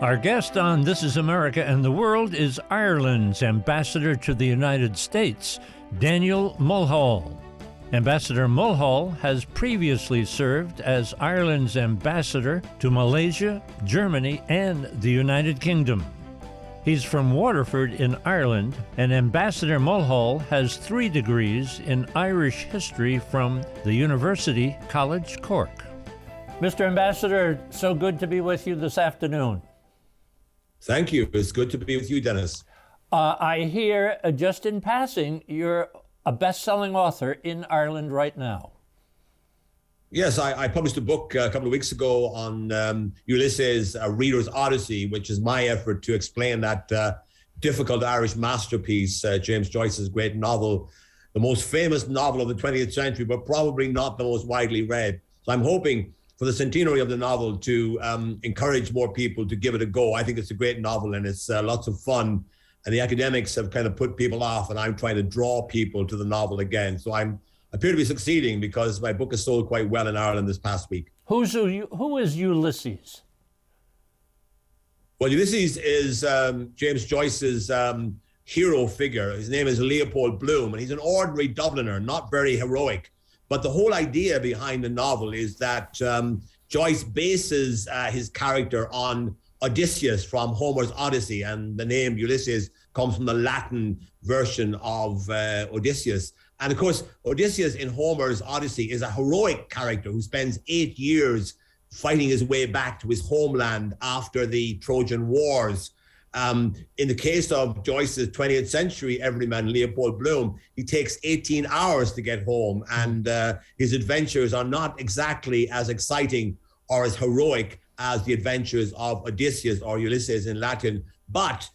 Our guest on This is America and the World is Ireland's Ambassador to the United States, Daniel Mulhall. Ambassador Mulhall has previously served as Ireland's ambassador to Malaysia, Germany, and the United Kingdom. He's from Waterford in Ireland, and Ambassador Mulhall has 3 degrees in Irish history from the University College Cork. Mr. Ambassador, so good to be with you this afternoon. Thank you. It's good to be with you, Dennis. I hear, just in passing, you're a best-selling author in Ireland right now. Yes, I published a book a couple of weeks ago on Ulysses, A Reader's Odyssey, which is my effort to explain that difficult Irish masterpiece, James Joyce's great novel, the most famous novel of the 20th century, but probably not the most widely read. So I'm hoping for the centenary of the novel to encourage more people to give it a go. I think it's a great novel and it's lots of fun. And the academics have kind of put people off, and I'm trying to draw people to the novel again. So I appear to be succeeding because my book has sold quite well in Ireland this past week. Who is Ulysses? Well, Ulysses is James Joyce's hero figure. His name is Leopold Bloom, and he's an ordinary Dubliner, not very heroic. But the whole idea behind the novel is that Joyce bases his character on Odysseus from Homer's Odyssey, and the name Ulysses comes from the Latin version of Odysseus. And of course, Odysseus in Homer's Odyssey is a heroic character who spends 8 years fighting his way back to his homeland after the Trojan Wars. In the case of Joyce's 20th century everyman, Leopold Bloom, he takes 18 hours to get home, and his adventures are not exactly as exciting or as heroic as the adventures of Odysseus, or Ulysses in Latin, but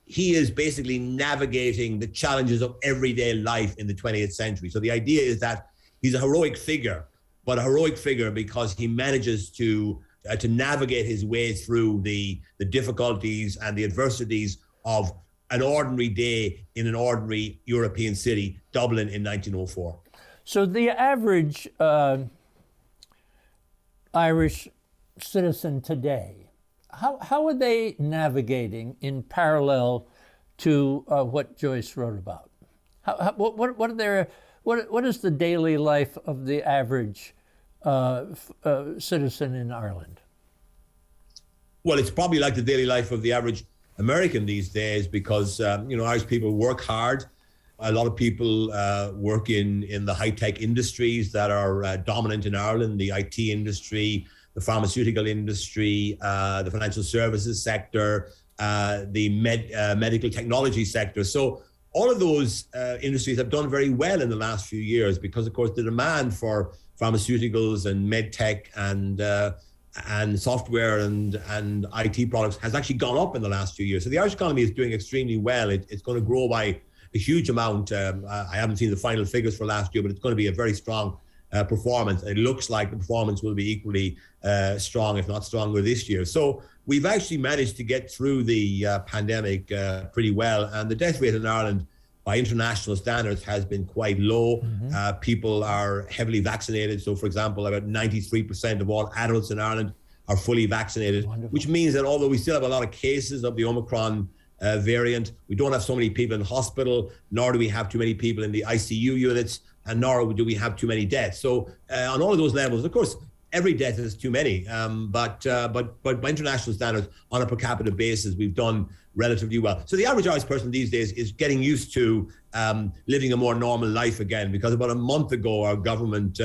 he is basically navigating the challenges of everyday life in the 20th century. So the idea is that he's a heroic figure, but a heroic figure because he manages to navigate his way through the difficulties and the adversities of an ordinary day in an ordinary European city, Dublin in 1904. So the average Irish citizen today, how are they navigating in parallel to what Joyce wrote about? What is the daily life of the average citizen in Ireland? Well, it's probably like the daily life of the average American these days because, Irish people work hard. A lot of people work in the high-tech industries that are dominant in Ireland, the IT industry, the pharmaceutical industry, the financial services sector, the medical technology sector. So all of those industries have done very well in the last few years because, of course, the demand for pharmaceuticals and med tech and software and IT products has actually gone up in the last few years. So the Irish economy is doing extremely well. It's going to grow by a huge amount. I haven't seen the final figures for last year, but it's going to be a very strong performance. It looks like the performance will be equally strong, if not stronger, this year. So we've actually managed to get through the pandemic pretty well. And the death rate in Ireland, by international standards, has been quite low. Mm-hmm. People are heavily vaccinated. So, for example, about 93% of all adults in Ireland are fully vaccinated, Wonderful. Which means that although we still have a lot of cases of the Omicron variant, we don't have so many people in hospital, nor do we have too many people in the ICU units, and nor do we have too many deaths. So on all of those levels, of course, every death is too many, but by international standards, on a per capita basis, we've done relatively well. So the average Irish person these days is getting used to living a more normal life again, because about a month ago, our government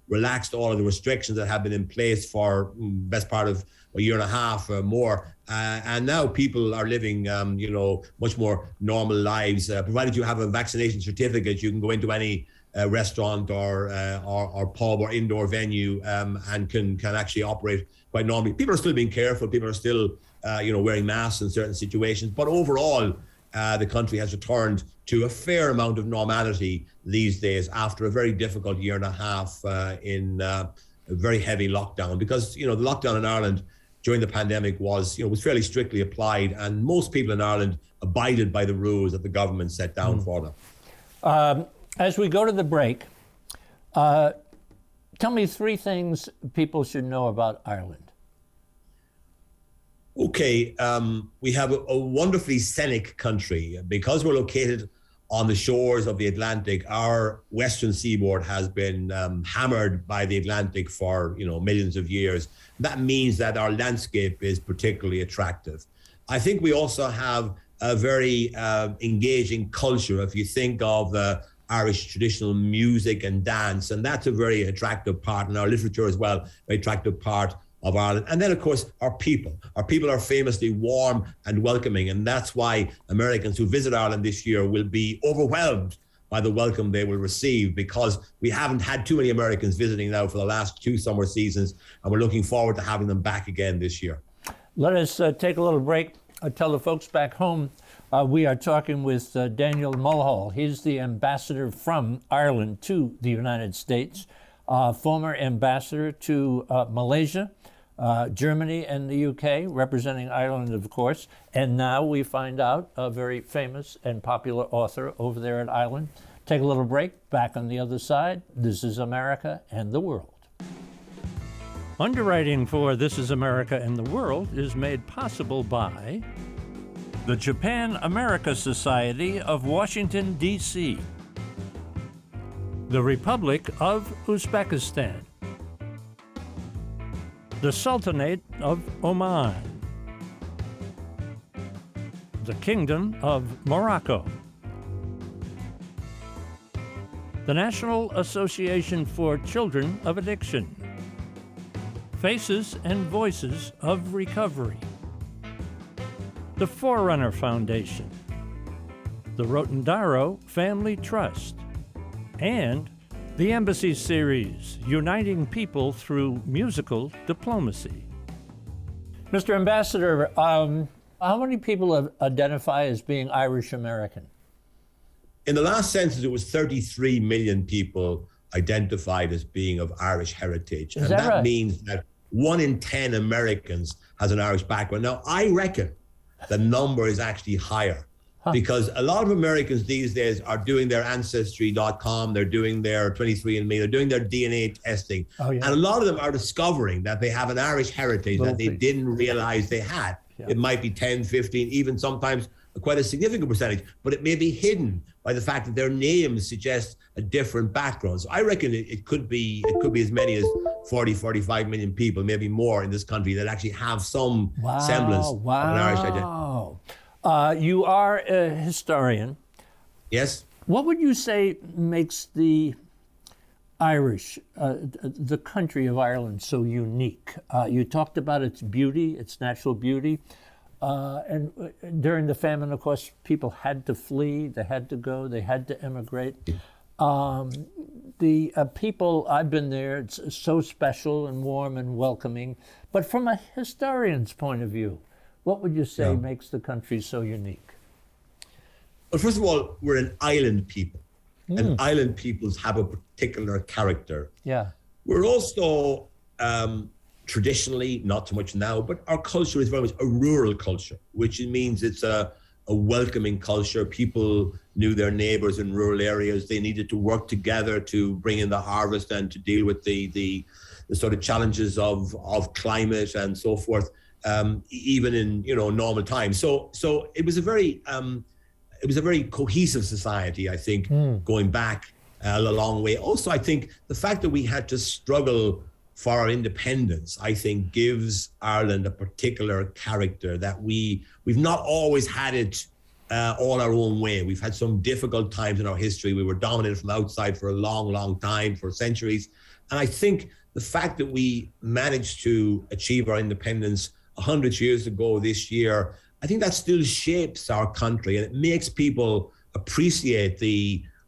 relaxed all of the restrictions that have been in place for best part of a year and a half or more. And now people are living, much more normal lives. Provided you have a vaccination certificate, you can go into any restaurant or pub or indoor venue and can actually operate quite normally. People are still being careful. People are still, wearing masks in certain situations. But overall, the country has returned to a fair amount of normality these days after a very difficult year and a half in a very heavy lockdown. Because, the lockdown in Ireland during the pandemic was fairly strictly applied, and most people in Ireland abided by the rules that the government set down for them. As we go to the break, tell me 3 things people should know about Ireland. Okay, we have a wonderfully scenic country. Because we're located on the shores of the Atlantic, our western seaboard has been hammered by the Atlantic for millions of years. That means that our landscape is particularly attractive. I think we also have a very engaging culture. If you think of the Irish traditional music and dance, and that's a very attractive part, and our literature as well, very attractive part of Ireland. And then, of course, our people. Our people are famously warm and welcoming, and that's why Americans who visit Ireland this year will be overwhelmed by the welcome they will receive, because we haven't had too many Americans visiting now for the last 2 summer seasons, and we're looking forward to having them back again this year. Let us take a little break. Tell the folks back home we are talking with Daniel Mulhall. He's the ambassador from Ireland to the United States, former ambassador to Malaysia, Germany, and the UK, representing Ireland, of course. And now we find out a very famous and popular author over there at Ireland. Take a little break. Back on the other side, This is America and the World. Underwriting for This is America and the World is made possible by the Japan-America Society of Washington, D.C., the Republic of Uzbekistan, the Sultanate of Oman, the Kingdom of Morocco, the National Association for Children of Addiction, Faces and Voices of Recovery, the Forerunner Foundation, the Rotendaro Family Trust, and the Embassy Series, Uniting People Through Musical Diplomacy. Mr. Ambassador, how many people identify as being Irish American? In the last census, it was 33 million people identified as being of Irish heritage. And that right? Means that 1 in 10 Americans has an Irish background. Now, I reckon the number is actually higher. Because a lot of Americans these days are doing their Ancestry.com, they're doing their 23andMe, they're doing their DNA testing. Oh, yeah. And a lot of them are discovering that they have an Irish heritage that they didn't realize they had. Yeah. It might be 10, 15, even sometimes quite a significant percentage, but it may be hidden by the fact that their names suggest a different background. So I reckon it could be as many as 40, 45 million people, maybe more in this country that actually have some semblance of an Irish identity. You are a historian. Yes. What would you say makes the Irish, the country of Ireland, so unique? You talked about its beauty, its natural beauty. And during the famine, of course, people had to flee, they had to go, they had to emigrate. The people, I've been there, it's so special and warm and welcoming. But from a historian's point of view, what would you say makes the country so unique? Well, first of all, we're an island people, and island peoples have a particular character. Yeah. We're also traditionally, not so much now, but our culture is very much a rural culture, which means it's a welcoming culture. People knew their neighbors in rural areas. They needed to work together to bring in the harvest and to deal with the sort of challenges of climate and so forth. Even in normal times, so it was a very cohesive society. I think going back a long way. Also, I think the fact that we had to struggle for our independence, I think, gives Ireland a particular character that we've not always had it all our own way. We've had some difficult times in our history. We were dominated from outside for a long time, for centuries, and I think the fact that we managed to achieve our independence 100 years ago this year, I think that still shapes our country, and it makes people appreciate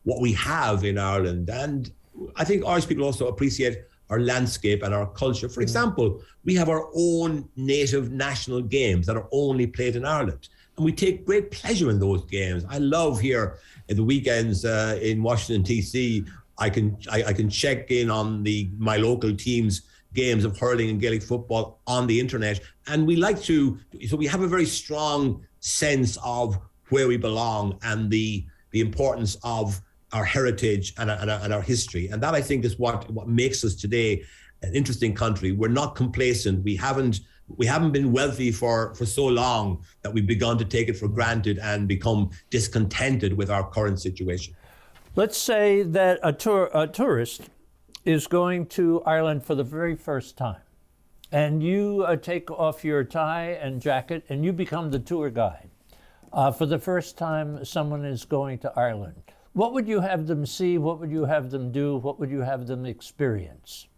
what we have in Ireland. And I think Irish people also appreciate our landscape and our culture. For example, we have our own native national games that are only played in Ireland, and we take great pleasure in those games. I love here at the weekends in Washington, D.C., I can check in on my local teams' games of hurling and Gaelic football on the internet. And we have a very strong sense of where we belong and the importance of our heritage and our history. And that, I think, is what makes us today an interesting country. We're not complacent. We haven't we haven't been wealthy for so long that we've begun to take it for granted and become discontented with our current situation. Let's say that a tourist is going to Ireland for the very first time, and you take off your tie and jacket and you become the tour guide. For the first time someone is going to Ireland. What would you have them see? What would you have them do? What would you have them experience?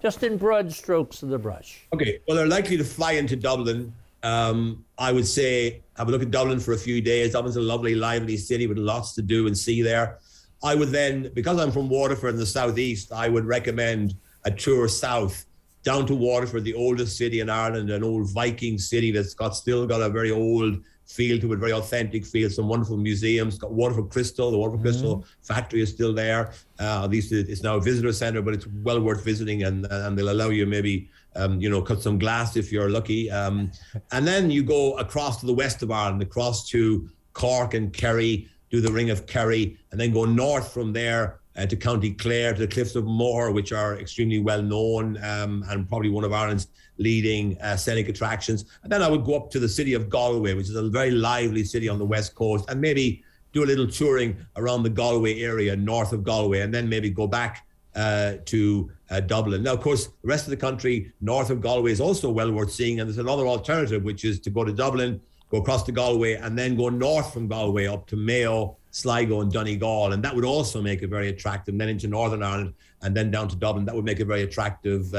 Just in broad strokes of the brush. Okay, well, they're likely to fly into Dublin. I would say have a look at Dublin for a few days. Dublin's a lovely, lively city with lots to do and see there. I would then, because I'm from Waterford in the southeast, I would recommend a tour south down to Waterford, the oldest city in Ireland, an old Viking city that's still got a very old feel to it, very authentic feel, some wonderful museums. Got Waterford Crystal, the Waterford Crystal factory is still there. At least it's now a visitor centre, but it's well worth visiting, and they'll allow you maybe, cut some glass if you're lucky. And then you go across to the west of Ireland, across to Cork and Kerry, do the Ring of Kerry, and then go north from there to County Clare, to the Cliffs of Moher, which are extremely well known and probably one of Ireland's leading scenic attractions. And then I would go up to the city of Galway, which is a very lively city on the west coast, and maybe do a little touring around the Galway area, north of Galway, and then maybe go back to Dublin. Now, of course, the rest of the country, north of Galway, is also well worth seeing, and there's another alternative, which is to go to Dublin, go across to Galway, and then go north from Galway up to Mayo, Sligo and Donegal, and that would also make it very attractive. And then into Northern Ireland and then down to Dublin, that would make a very attractive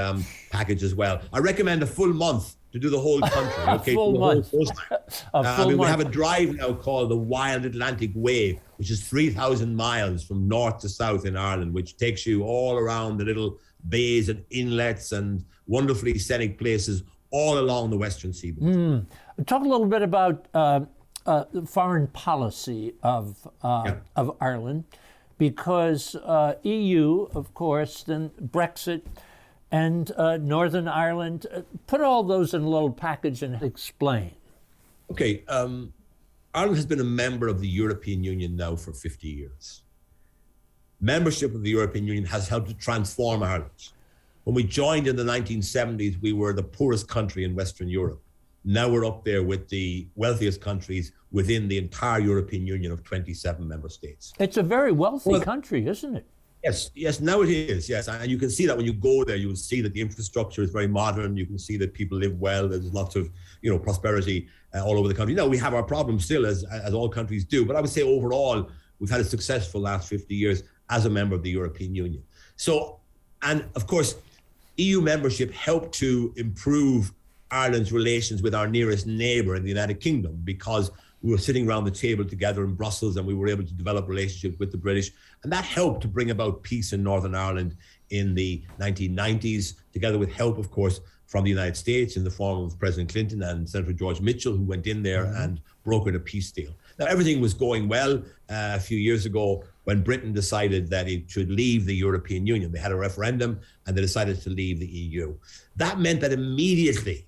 package as well. I recommend a full month to do the whole country. Okay, a full month. We have a drive now called the Wild Atlantic Way, which is 3,000 miles from north to south in Ireland, which takes you all around the little bays and inlets and wonderfully scenic places all along the western seaboard. Talk a little bit about the foreign policy of Ireland, because EU, of course, then Brexit and Northern Ireland. Put all those in a little package and explain. Okay, Ireland has been a member of the European Union now for 50 years. Membership of the European Union has helped to transform Ireland. When we joined in the 1970s, we were the poorest country in Western Europe. Now we're up there with the wealthiest countries within the entire European Union of 27 member states. It's a very wealthy country, isn't it? Yes, now it is, yes. And you can see that when you go there, you will see that the infrastructure is very modern. You can see that people live well. There's lots of, prosperity all over the country. Now, we have our problems still, as all countries do. But I would say overall, we've had a successful last 50 years as a member of the European Union. So, and of course, EU membership helped to improve Ireland's relations with our nearest neighbour in the United Kingdom, because we were sitting around the table together in Brussels and we were able to develop relationships with the British. And that helped to bring about peace in Northern Ireland in the 1990s, together with help, of course, from the United States in the form of President Clinton and Senator George Mitchell, who went in there and brokered a peace deal. Now, everything was going well a few years ago when Britain decided that it should leave the European Union. They had a referendum and they decided to leave the EU. That meant that immediately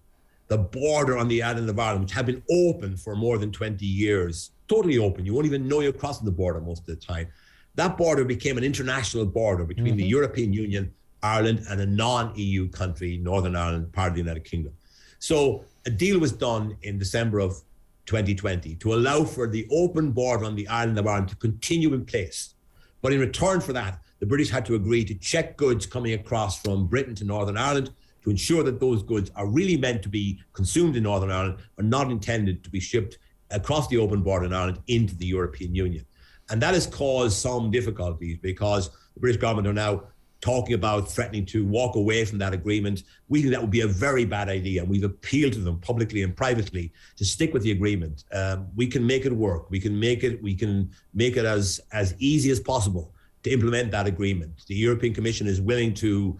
the border on the island of Ireland, which had been open for more than 20 years, totally open, you won't even know you're crossing the border most of the time, that border became an international border between the European Union, Ireland, and a non-EU country, Northern Ireland, part of the United Kingdom. So a deal was done in December of 2020 to allow for the open border on the island of Ireland to continue in place. But in return for that, the British had to agree to check goods coming across from Britain to Northern Ireland to ensure that those goods are really meant to be consumed in Northern Ireland, are not intended to be shipped across the open border in Ireland into the European Union. And that has caused some difficulties because the British government are now talking about threatening to walk away from that agreement. We think that would be a very bad idea. And we've appealed to them publicly and privately to stick with the agreement. We can make it work. We can make it as easy as possible to implement that agreement. The European Commission is willing to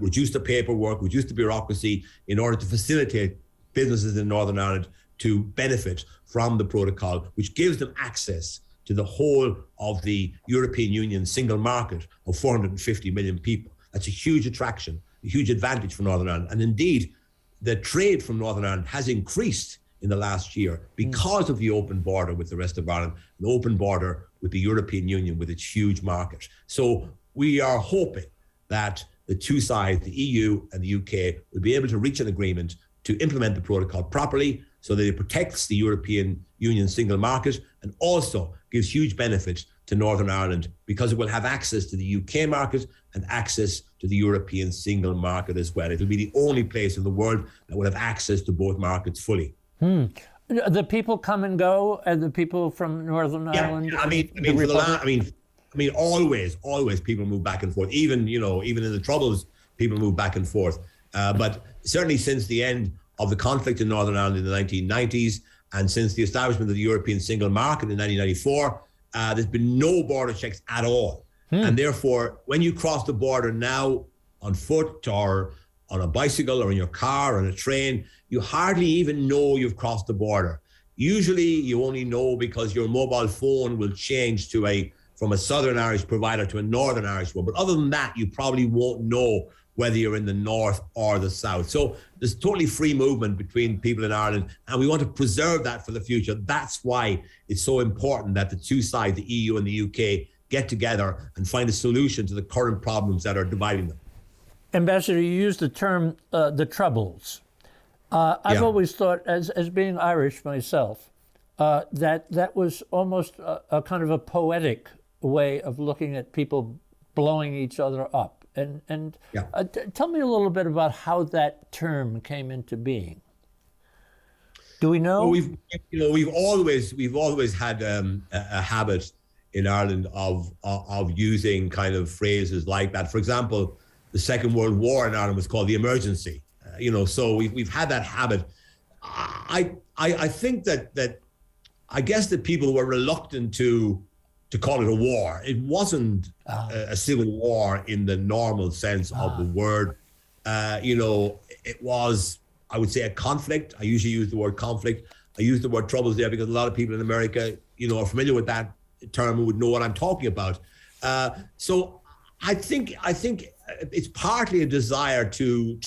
reduce the paperwork, reduce the bureaucracy in order to facilitate businesses in Northern Ireland to benefit from the protocol, which gives them access to the whole of the European Union single market of 450 million people. That's a huge attraction, a huge advantage for Northern Ireland. And indeed, the trade from Northern Ireland has increased in the last year because of the open border with the rest of Ireland, an open border with the European Union with its huge market. So we are hoping that the two sides, the EU and the UK, will be able to reach an agreement to implement the protocol properly so that it protects the European Union single market and also gives huge benefits to Northern Ireland because it will have access to the UK market and access to the European single market as well. It'll be the only place in the world that will have access to both markets fully. The people come and go, and the people from Northern Ireland. Always people move back and forth. Even in the Troubles, people move back and forth. But certainly since the end of the conflict in Northern Ireland in the 1990s, and since the establishment of the European single market in 1994, there's been no border checks at all. And therefore, when you cross the border now on foot or on a bicycle or in your car or on a train, you hardly even know you've crossed the border. Usually you only know because your mobile phone will change from a Southern Irish provider to a Northern Irish one. But other than that, you probably won't know whether you're in the north or the south. So there's totally free movement between people in Ireland, and we want to preserve that for the future. That's why it's so important that the two sides, the EU and the UK, get together and find a solution to the current problems that are dividing them. Ambassador, you used the term the Troubles. I've always thought, as being Irish myself, that was almost a kind of a poetic way of looking at people blowing each other up. And tell me a little bit about how that term came into being. Do we know? Well, we've always had a habit in Ireland of using kind of phrases like that. For example, the Second World War in Ireland was called the emergency. So we've had that habit. I think that I guess that people were reluctant to call it a war. It wasn't a civil war in the normal sense of the word. It was, I would say, a conflict. I usually use the word conflict. I use the word troubles there because a lot of people in America, are familiar with that term and would know what I'm talking about. So I think it's partly a desire to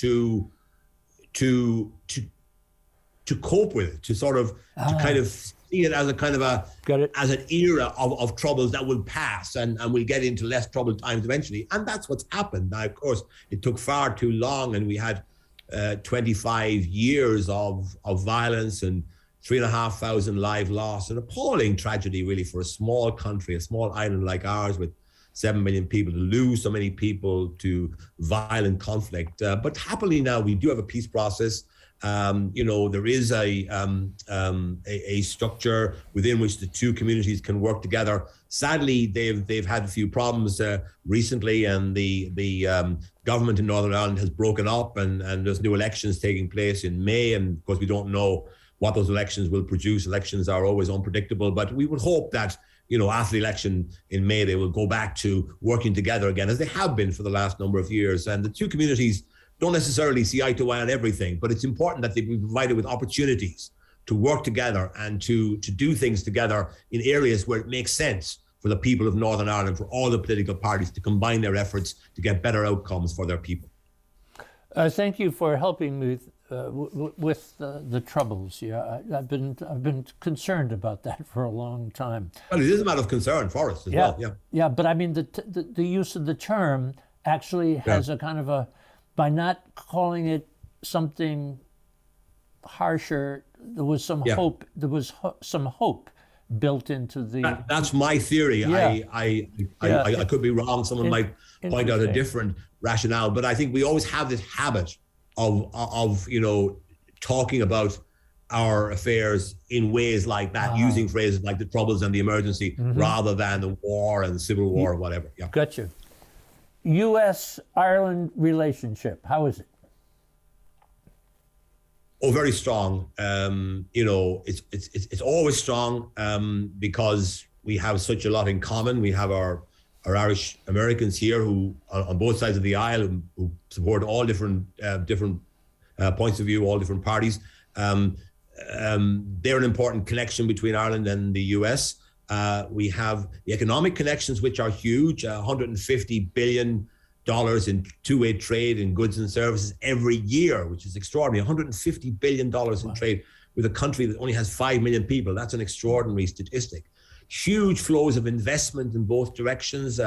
cope with it, to sort of to kind of see it as a kind of as an era of troubles that will pass and we'll get into less troubled times eventually. And that's what's happened. Now, of course, it took far too long, and we had 25 years of violence and 3,500 lives lost, an appalling tragedy really for a small country, a small island like ours with 7 million people, to lose so many people to violent conflict. But happily now we do have a peace process. There is a structure within which the two communities can work together. Sadly, they've had a few problems recently, and the government in Northern Ireland has broken up, and there's new elections taking place in May. And of course, we don't know what those elections will produce. Elections are always unpredictable, but we would hope that after the election in May, they will go back to working together again, as they have been for the last number of years. And the two communities don't necessarily see eye to eye on everything, but it's important that they be provided with opportunities to work together and to do things together in areas where it makes sense for the people of Northern Ireland, for all the political parties to combine their efforts to get better outcomes for their people. Thank you for helping me with the Troubles. Yeah, I've been concerned about that for a long time. Well, it is a matter of concern for us as well. Yeah, but I mean the use of the term actually has a kind of by not calling it something harsher, there was some hope. There was some hope built into the. That's my theory. I could be wrong. Someone might point out a different rationale, but I think we always have this habit of talking about our affairs in ways like that, using phrases like the Troubles and the emergency rather than the war and the Civil War or whatever. Yeah. Gotcha. U.S.-Ireland relationship, how is it? Oh, very strong. It's always strong because we have such a lot in common. We have our Irish Americans here who, on both sides of the aisle, who support all different points of view, all different parties. They're an important connection between Ireland and the US. We have the economic connections, which are huge, $150 billion in two-way trade in goods and services every year, which is extraordinary. $150 billion in trade with a country that only has 5 million people. That's an extraordinary statistic. Huge flows of investment in both directions.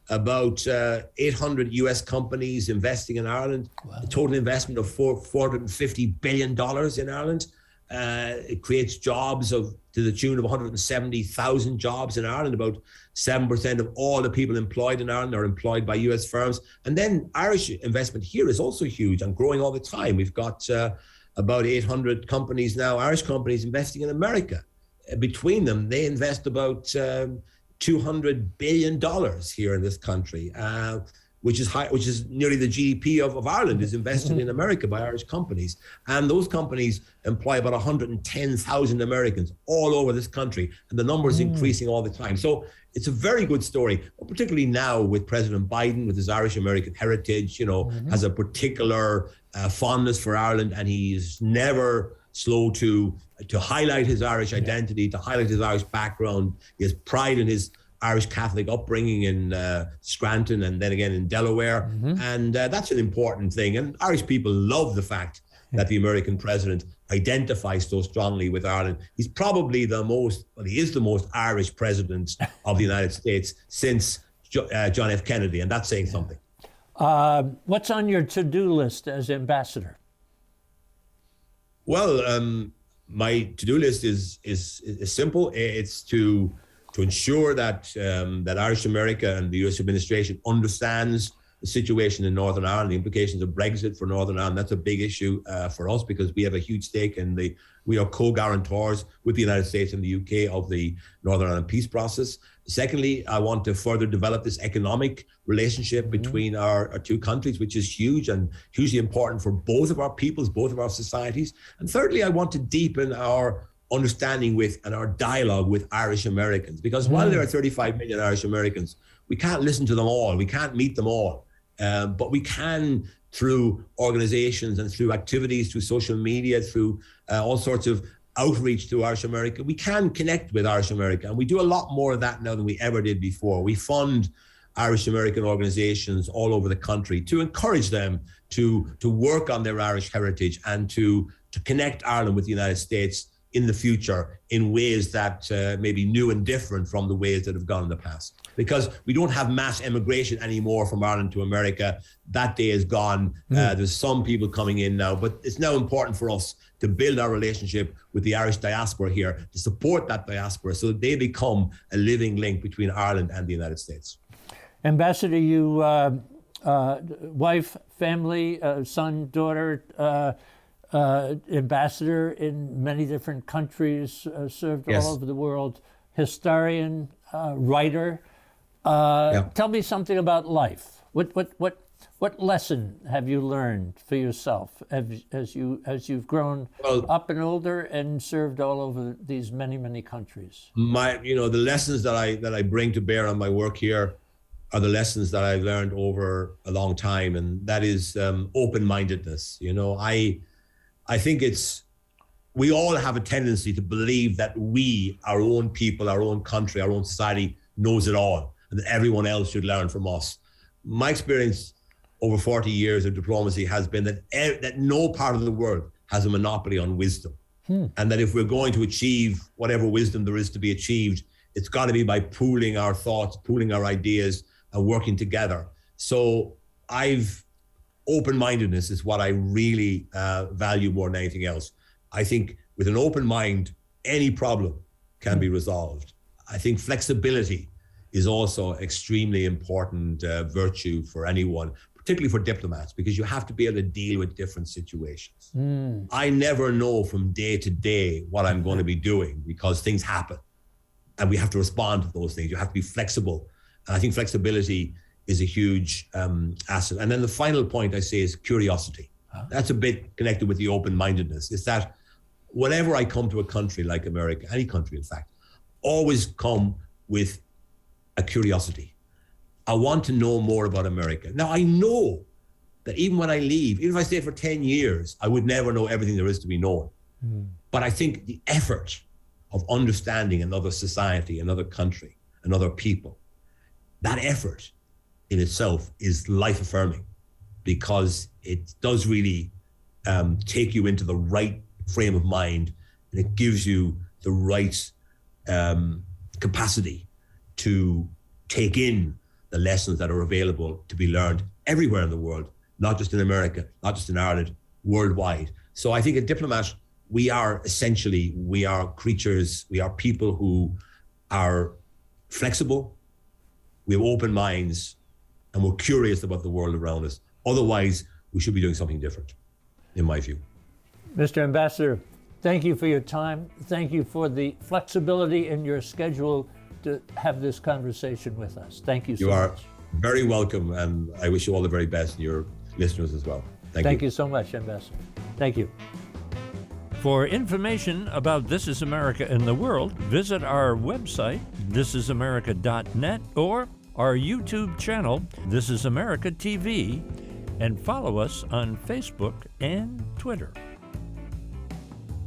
about 800 US companies investing in Ireland, a total investment of $450 billion in Ireland. It creates jobs to the tune of 170,000 jobs in Ireland. About 7% of all the people employed in Ireland are employed by US firms. And then Irish investment here is also huge and growing all the time. We've got about 800 companies now, Irish companies investing in America. Between them, they invest about $200 billion here in this country, which is nearly the GDP of Ireland is invested in America by Irish companies. And those companies employ about 110,000 Americans all over this country. And the number is increasing all the time. So it's a very good story, particularly now with President Biden, with his Irish-American heritage, has a particular fondness for Ireland, and he's never slow to highlight his Irish identity, to highlight his Irish background. He has pride in his Irish Catholic upbringing in Scranton and then again in Delaware. And that's an important thing. And Irish people love the fact that the American president identifies so strongly with Ireland. He's probably he is the most Irish president of the United States since John F. Kennedy, and that's saying something. What's on your to-do list as ambassador? Well, my to-do list is simple. It's to ensure that Irish America and the U.S. administration understands the situation in Northern Ireland, the implications of Brexit for Northern Ireland. That's a big issue for us because we have a huge stake we are co-guarantors with the United States and the UK of the Northern Ireland peace process. Secondly, I want to further develop this economic relationship between our two countries, which is huge and hugely important for both of our peoples, both of our societies. And thirdly, I want to deepen our understanding with and our dialogue with Irish Americans, because while there are 35 million Irish Americans, we can't listen to them all, we can't meet them all, but we can, through organizations and through activities, through social media, through all sorts of outreach to Irish America, we can connect with Irish America. And we do a lot more of that now than we ever did before. We fund Irish American organizations all over the country to encourage them to work on their Irish heritage and to connect Ireland with the United States in the future in ways that may be new and different from the ways that have gone in the past. Because we don't have mass emigration anymore from Ireland to America. That day is gone. There's some people coming in now, but it's now important for us to build our relationship with the Irish diaspora here, to support that diaspora so that they become a living link between Ireland and the United States. Ambassador, you, wife, family, son, daughter, ambassador in many different countries, served all over the world, historian, writer. Tell me something about life. What lesson have you learned for yourself as you've grown up and older and served all over these many countries? The lessons that I bring to bear on my work here are the lessons that I've learned over a long time, and that is open-mindedness. I think we all have a tendency to believe that we, our own people, our own country, our own society knows it all, and that everyone else should learn from us. My experience over 40 years of diplomacy has been that no part of the world has a monopoly on wisdom. And that if we're going to achieve whatever wisdom there is to be achieved, it's got to be by pooling our thoughts, pooling our ideas, and working together. So open-mindedness is what I really value more than anything else. I think with an open mind, any problem can be resolved. I think flexibility is also extremely important virtue for anyone, particularly for diplomats, because you have to be able to deal with different situations. I never know from day to day what I'm going to be doing because things happen and we have to respond to those things. You have to be flexible. And I think flexibility is a huge asset. And then the final point I say is curiosity. That's a bit connected with the open-mindedness. It's that whenever I come to a country like America, any country in fact, always come with a curiosity. I want to know more about America. Now I know that even when I leave, even if I stay for 10 years, I would never know everything there is to be known. But I think the effort of understanding another society, another country, another people, that effort in itself is life-affirming because it does really take you into the right frame of mind, and it gives you the right capacity to take in the lessons that are available to be learned everywhere in the world, not just in America, not just in Ireland, worldwide. So I think a diplomat, we are creatures, we are people who are flexible, we have open minds, and we're curious about the world around us. Otherwise, we should be doing something different, in my view. Mr. Ambassador, thank you for your time. Thank you for the flexibility in your schedule to have this conversation with us. Thank you so much. You are very welcome, and I wish you all the very best, and your listeners as well. Thank you so much, Ambassador. Thank you. For information about This Is America and the World, visit our website, thisisamerica.net, or our YouTube channel, This Is America TV, and follow us on Facebook and Twitter.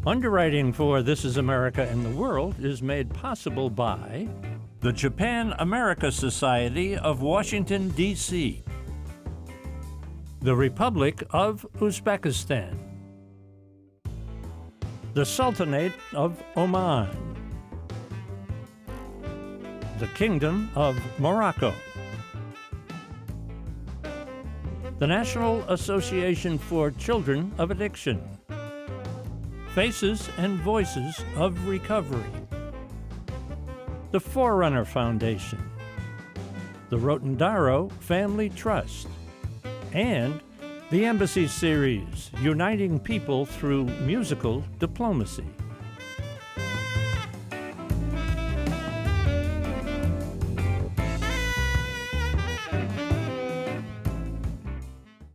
Underwriting for This Is America and the World is made possible by the Japan-America Society of Washington, D.C., the Republic of Uzbekistan, the Sultanate of Oman, the Kingdom of Morocco, the National Association for Children of Addiction, Faces and Voices of Recovery, the Forerunner Foundation, the Rotendaro Family Trust, and the Embassy Series, Uniting People Through Musical Diplomacy.